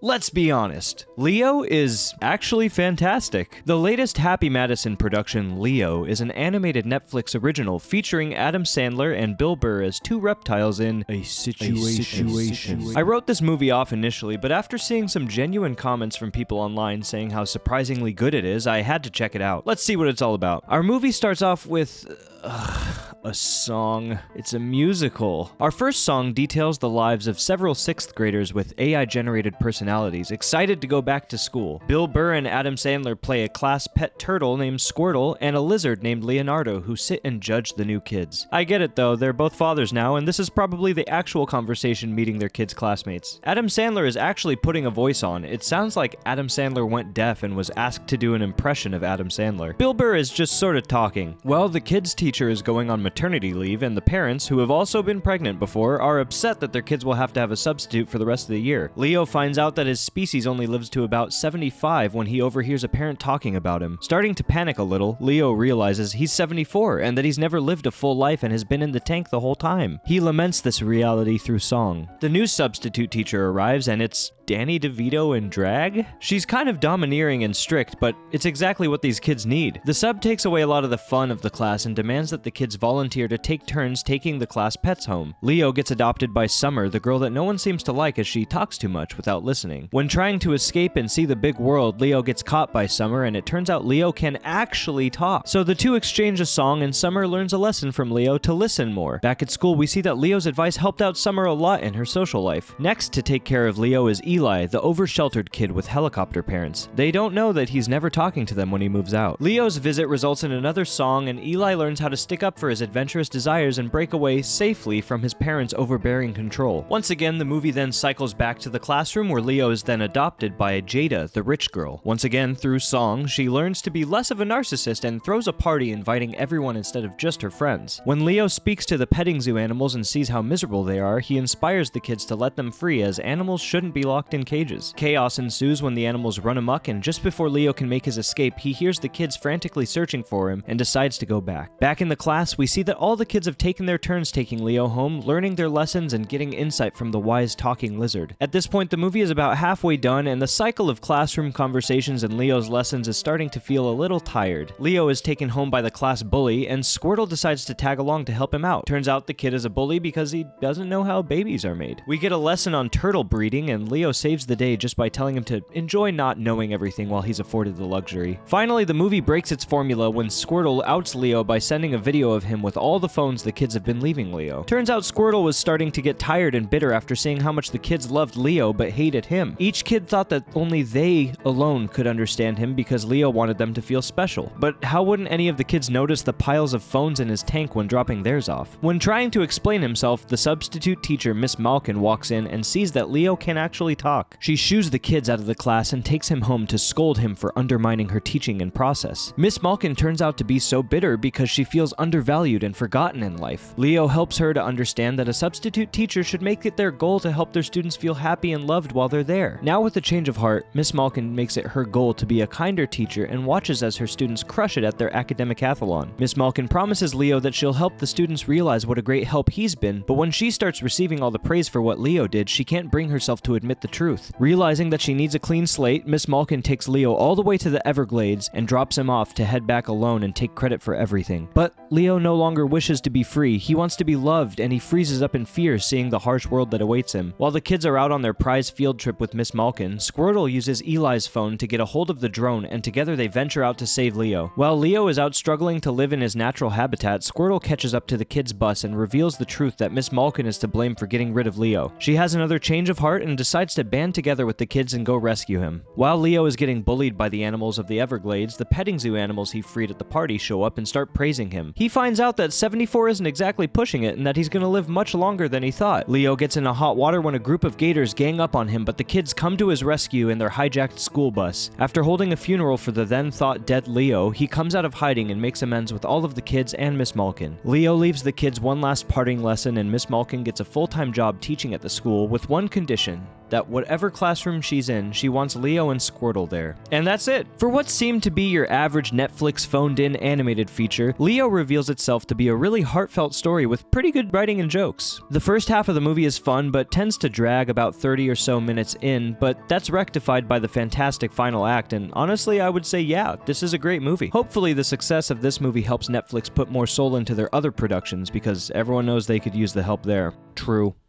Let's be honest, Leo is actually fantastic. The latest Happy Madison production, Leo, is an animated Netflix original featuring Adam Sandler and Bill Burr as two reptiles in a situation. I wrote this movie off initially, but after seeing some genuine comments from people online saying how surprisingly good it is, I had to check it out. Let's see what it's all about. Our movie starts off with a song. It's a musical. Our first song details the lives of several 6th graders with AI-generated personalities excited to go back to school. Bill Burr and Adam Sandler play a class pet turtle named Squirtle and a lizard named Leonardo who sit and judge the new kids. I get it though, they're both fathers now, and this is probably the actual conversation meeting their kids' classmates. Adam Sandler is actually putting a voice on. It sounds like Adam Sandler went deaf and was asked to do an impression of Adam Sandler. Bill Burr is just sort of talking. Well, the kids' teacher is going on maternity leave, and the parents, who have also been pregnant before, are upset that their kids will have to have a substitute for the rest of the year. Leo finds out that his species only lives to about 75 when he overhears a parent talking about him. Starting to panic a little, Leo realizes he's 74 and that he's never lived a full life and has been in the tank the whole time. He laments this reality through song. The new substitute teacher arrives, and it's Danny DeVito in drag? She's kind of domineering and strict, but it's exactly what these kids need. The sub takes away a lot of the fun of the class and demands that the kids volunteer to take turns taking the class pets home. Leo gets adopted by Summer, the girl that no one seems to like as she talks too much without listening. When trying to escape and see the big world, Leo gets caught by Summer, and it turns out Leo can actually talk. So the two exchange a song, and Summer learns a lesson from Leo to listen more. Back at school, we see that Leo's advice helped out Summer a lot in her social life. Next to take care of Leo is Eli, the over-sheltered kid with helicopter parents. They don't know that he's never talking to them when he moves out. Leo's visit results in another song, and Eli learns how to stick up for his adventurous desires and break away safely from his parents' overbearing control. Once again, the movie then cycles back to the classroom where Leo is then adopted by Jada, the rich girl. Once again, through song, she learns to be less of a narcissist and throws a party inviting everyone instead of just her friends. When Leo speaks to the petting zoo animals and sees how miserable they are, he inspires the kids to let them free, as animals shouldn't be locked in cages. Chaos ensues when the animals run amok, and just before Leo can make his escape, he hears the kids frantically searching for him and decides to go back. Back in the class, we see that all the kids have taken their turns taking Leo home, learning their lessons and getting insight from the wise talking lizard. At this point, the movie is about halfway done, and the cycle of classroom conversations and Leo's lessons is starting to feel a little tired. Leo is taken home by the class bully, and Squirtle decides to tag along to help him out. Turns out the kid is a bully because he doesn't know how babies are made. We get a lesson on turtle breeding, and Leo saves the day just by telling him to enjoy not knowing everything while he's afforded the luxury. Finally, the movie breaks its formula when Squirtle outs Leo by sending a video of him with all the phones the kids have been leaving Leo. Turns out Squirtle was starting to get tired and bitter after seeing how much the kids loved Leo but hated him. Each kid thought that only they alone could understand him because Leo wanted them to feel special. But how wouldn't any of the kids notice the piles of phones in his tank when dropping theirs off? When trying to explain himself, the substitute teacher, Miss Malkin, walks in and sees that Leo can actually talk. She shoos the kids out of the class and takes him home to scold him for undermining her teaching and process. Miss Malkin turns out to be so bitter because she feels undervalued and forgotten in life. Leo helps her to understand that a substitute teacher should make it their goal to help their students feel happy and loved while they're there. Now with a change of heart, Miss Malkin makes it her goal to be a kinder teacher and watches as her students crush it at their academic athlon. Miss Malkin promises Leo that she'll help the students realize what a great help he's been, but when she starts receiving all the praise for what Leo did, she can't bring herself to admit the truth. Realizing that she needs a clean slate, Miss Malkin takes Leo all the way to the Everglades and drops him off to head back alone and take credit for everything. But Leo no longer wishes to be free. He wants to be loved, and he freezes up in fear seeing the harsh world that awaits him. While the kids are out on their prize field trip with Miss Malkin, Squirtle uses Eli's phone to get a hold of the drone, and together they venture out to save Leo. While Leo is out struggling to live in his natural habitat, Squirtle catches up to the kids' bus and reveals the truth that Miss Malkin is to blame for getting rid of Leo. She has another change of heart and decides to band together with the kids and go rescue him. While Leo is getting bullied by the animals of the Everglades, the petting zoo animals he freed at the party show up and start praising him. He finds out that 74 isn't exactly pushing it and that he's gonna live much longer than he thought. Leo gets into hot water when a group of gators gang up on him, but the kids come to his rescue in their hijacked school bus. After holding a funeral for the then thought dead Leo, he comes out of hiding and makes amends with all of the kids and Miss Malkin. Leo leaves the kids one last parting lesson, and Miss Malkin gets a full-time job teaching at the school with one condition: that whatever classroom she's in, she wants Leo and Squirtle there. And that's it. For what seemed to be your average Netflix phoned-in animated feature, Leo reveals itself to be a really heartfelt story with pretty good writing and jokes. The first half of the movie is fun, but tends to drag about 30 or so minutes in, but that's rectified by the fantastic final act, and honestly, I would say yeah, this is a great movie. Hopefully the success of this movie helps Netflix put more soul into their other productions, because everyone knows they could use the help there. True.